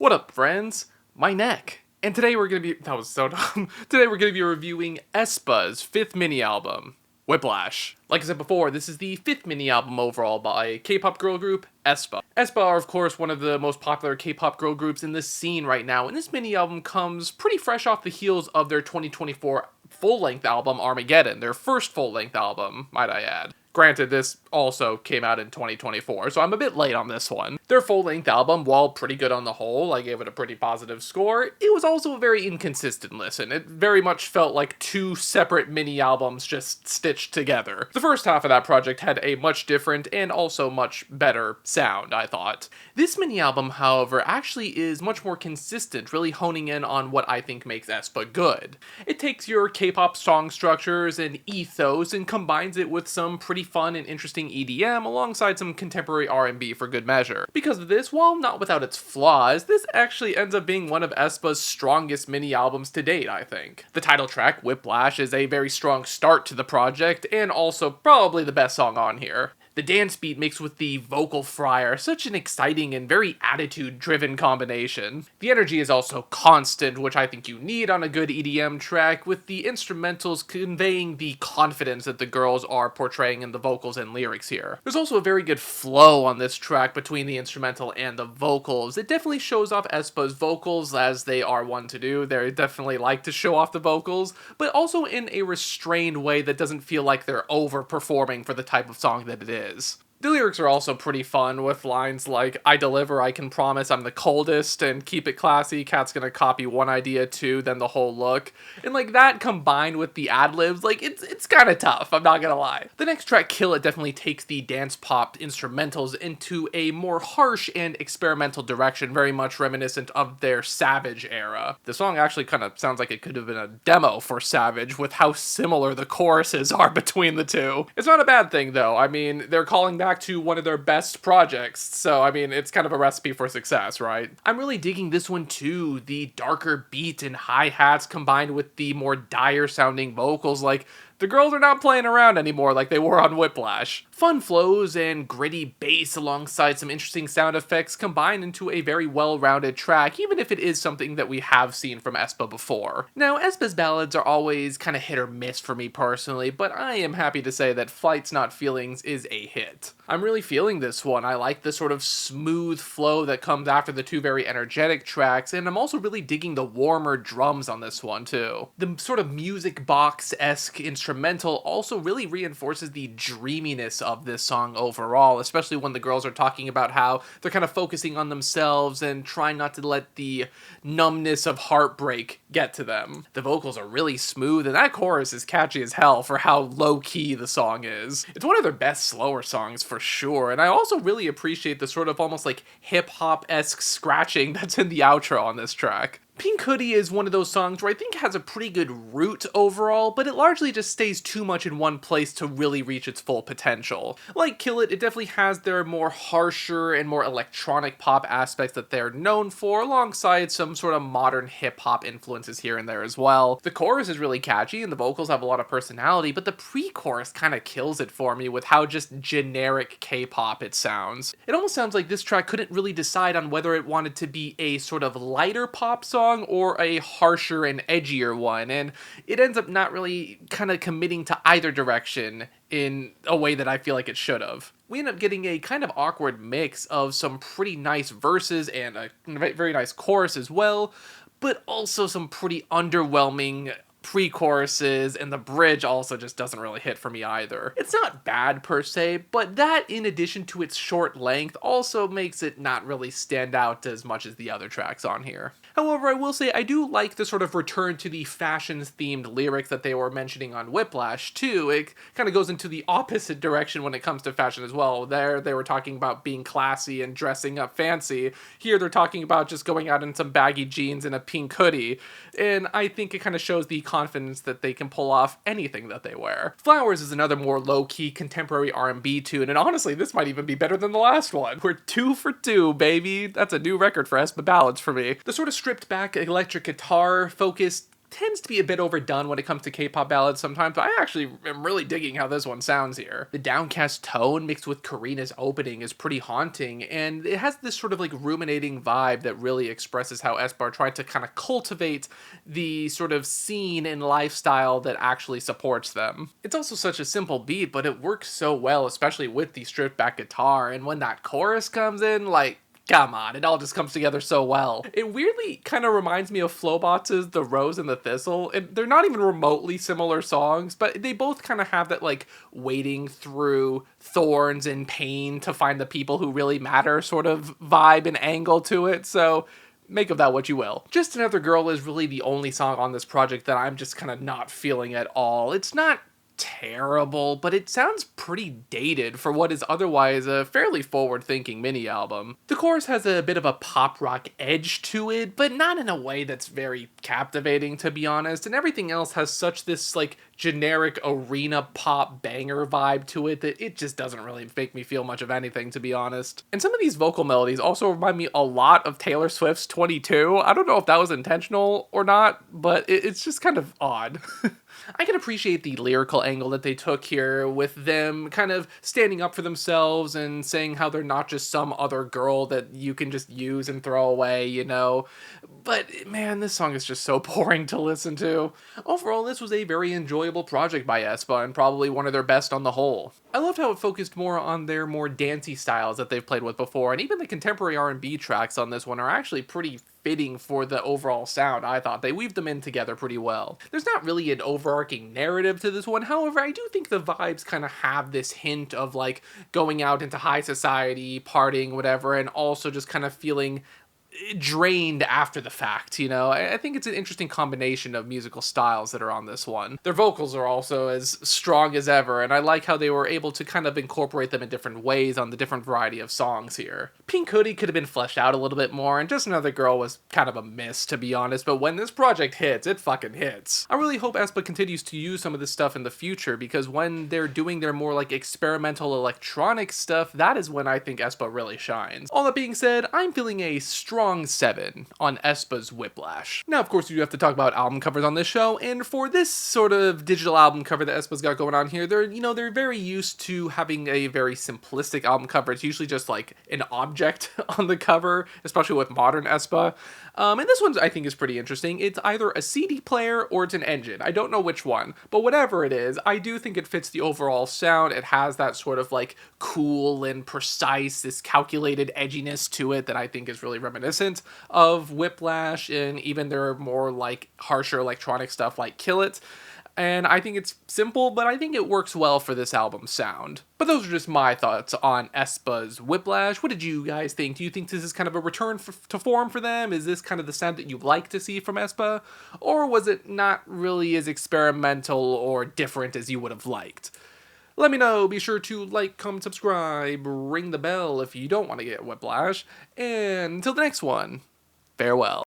What up, friends? My neck. And today we're gonna be, that was so dumb. Today we're gonna be reviewing aespa's 5th mini-album, Whiplash. Like I said before, this is the 5th mini-album overall by K-pop girl group aespa. aespa are, of course, one of the most popular K-pop girl groups in this scene right now, and this mini-album comes pretty fresh off the heels of their 2024 full-length album, Armageddon, their first full-length album, might I add. Granted, this also came out in 2024, so I'm a bit late on this one. Their full-length album, while pretty good on the whole, I gave it a pretty positive score, it was also a very inconsistent listen. It very much felt like two separate mini-albums just stitched together. The first half of that project had a much different and also much better sound, I thought. This mini-album, however, actually is much more consistent, really honing in on what I think makes aespa good. It takes your K-pop song structures and ethos and combines it with some pretty fun and interesting EDM alongside some contemporary R&B for good measure. Because of this, while not without its flaws, this actually ends up being one of aespa's strongest mini-albums to date, I think. The title track, Whiplash, is a very strong start to the project, and also probably the best song on here. The dance beat mixed with the vocal fry are such an exciting and very attitude-driven combination. The energy is also constant, which I think you need on a good EDM track, with the instrumentals conveying the confidence that the girls are portraying in the vocals and lyrics here. There's also a very good flow on this track between the instrumental and the vocals. It definitely shows off aespa's vocals, as they are one to do. They definitely like to show off the vocals, but also in a restrained way that doesn't feel like they're over-performing for the type of song that it is. The lyrics are also pretty fun, with lines like, "I deliver, I can promise I'm the coldest," and "keep it classy, cat's gonna copy one idea too, then the whole look." And like that combined with the ad-libs, like it's kinda tough, I'm not gonna lie. The next track, Kill It, definitely takes the dance pop instrumentals into a more harsh and experimental direction, very much reminiscent of their Savage era. The song actually kind of sounds like it could have been a demo for Savage, with how similar the choruses are between the two. It's not a bad thing though, I mean, they're calling back to one of their best projects, so I mean, it's kind of a recipe for success, right? I'm really digging this one too. The darker beat and hi-hats combined with the more dire sounding vocals, like the girls are not playing around anymore like they were on Whiplash. Fun flows and gritty bass alongside some interesting sound effects combine into a very well-rounded track, even if it is something that we have seen from aespa before. Now, aespa's ballads are always kind of hit or miss for me personally, but I am happy to say that Flights Not Feelings is a hit. I'm really feeling this one. I like the sort of smooth flow that comes after the two very energetic tracks, and I'm also really digging the warmer drums on this one too. The sort of music box-esque instrumental also really reinforces the dreaminess of this song overall, especially when the girls are talking about how they're kind of focusing on themselves and trying not to let the numbness of heartbreak get to them. The vocals are really smooth, and that chorus is catchy as hell for how low-key the song is. It's one of their best slower songs for sure, and I also really appreciate the sort of almost like hip-hop-esque scratching that's in the outro on this track. Pink Hoodie is one of those songs where I think has a pretty good root overall, but it largely just stays too much in one place to really reach its full potential. Like Kill It, it definitely has their more harsher and more electronic pop aspects that they're known for, alongside some sort of modern hip-hop influences here and there as well. The chorus is really catchy and the vocals have a lot of personality, but the pre-chorus kind of kills it for me with how just generic K-pop it sounds. It almost sounds like this track couldn't really decide on whether it wanted to be a sort of lighter pop song or a harsher and edgier one, and it ends up not really kind of committing to either direction in a way that I feel like it should have. We end up getting a kind of awkward mix of some pretty nice verses and a very nice chorus as well, but also some pretty underwhelming pre-choruses, and the bridge also just doesn't really hit for me either. It's not bad per se, but that in addition to its short length also makes it not really stand out as much as the other tracks on here. However, I will say I do like the sort of return to the fashions-themed lyrics that they were mentioning on Whiplash too. It kind of goes into the opposite direction when it comes to fashion as well. There they were talking about being classy and dressing up fancy. Here they're talking about just going out in some baggy jeans and a pink hoodie. And I think it kind of shows the confidence that they can pull off anything that they wear. Flowers is another more low-key contemporary R&B tune, and honestly, this might even be better than the last one. We're 2 for 2, baby. That's a new record for aespa ballads for me. The sort of stripped-back electric guitar-focused tends to be a bit overdone when it comes to K-pop ballads sometimes, but I actually am really digging how this one sounds here. The downcast tone mixed with Karina's opening is pretty haunting, and it has this sort of like ruminating vibe that really expresses how aespa tried to kind of cultivate the sort of scene and lifestyle that actually supports them. It's also such a simple beat, but it works so well, especially with the stripped back guitar, and when that chorus comes in, like, come on, it all just comes together so well. It weirdly kind of reminds me of Flowbots' The Rose and the Thistle, and they're not even remotely similar songs, but they both kind of have that like wading through thorns and pain to find the people who really matter sort of vibe and angle to it, so make of that what you will. Just Another Girl is really the only song on this project that I'm just kind of not feeling at all. It's not terrible, but it sounds pretty dated for what is otherwise a fairly forward-thinking mini-album. The chorus has a bit of a pop rock edge to it, but not in a way that's very captivating, to be honest, and everything else has such this like generic arena pop banger vibe to it that it just doesn't really make me feel much of anything, to be honest. And some of these vocal melodies also remind me a lot of Taylor Swift's 22. I don't know if that was intentional or not, but it's just kind of odd. I can appreciate the lyrical angle that they took here with them kind of standing up for themselves and saying how they're not just some other girl that you can just use and throw away, you know? But man, this song is just so boring to listen to. Overall, this was a very enjoyable project by aespa and probably one of their best on the whole. I loved how it focused more on their more dancey styles that they've played with before, and even the contemporary R&B tracks on this one are actually pretty fitting for the overall sound. I thought they weaved them in together pretty well. There's not really an overarching narrative to this one, however, I do think the vibes kind of have this hint of like going out into high society, partying, whatever, and also just kind of feeling drained after the fact, you know? I think it's an interesting combination of musical styles that are on this one. Their vocals are also as strong as ever, and I like how they were able to kind of incorporate them in different ways on the different variety of songs here. Pink Hoodie could have been fleshed out a little bit more, and Just Another Girl was kind of a miss, to be honest, but when this project hits, it fucking hits. I really hope aespa continues to use some of this stuff in the future, because when they're doing their more like experimental electronic stuff, that is when I think aespa really shines. All that being said, I'm feeling a strong 7 on aespa's Whiplash. Now, of course, you have to talk about album covers on this show, and for this sort of digital album cover that aespa's got going on here, they're very used to having a very simplistic album cover. It's usually just like an object on the cover, especially with modern aespa. And this one I think is pretty interesting. It's either a CD player or it's an engine. I don't know which one, but whatever it is, I do think it fits the overall sound. It has that sort of like cool and precise, this calculated edginess to it that I think is really reminiscent of Whiplash and even their more like harsher electronic stuff like Kill It. And I think it's simple, but I think it works well for this album's sound. But those are just my thoughts on aespa's Whiplash. What did you guys think? Do you think this is kind of a return to form for them? Is this kind of the sound that you'd like to see from aespa? Or was it not really as experimental or different as you would have liked? Let me know. Be sure to like, comment, subscribe, ring the bell if you don't want to get Whiplash. And until the next one, farewell.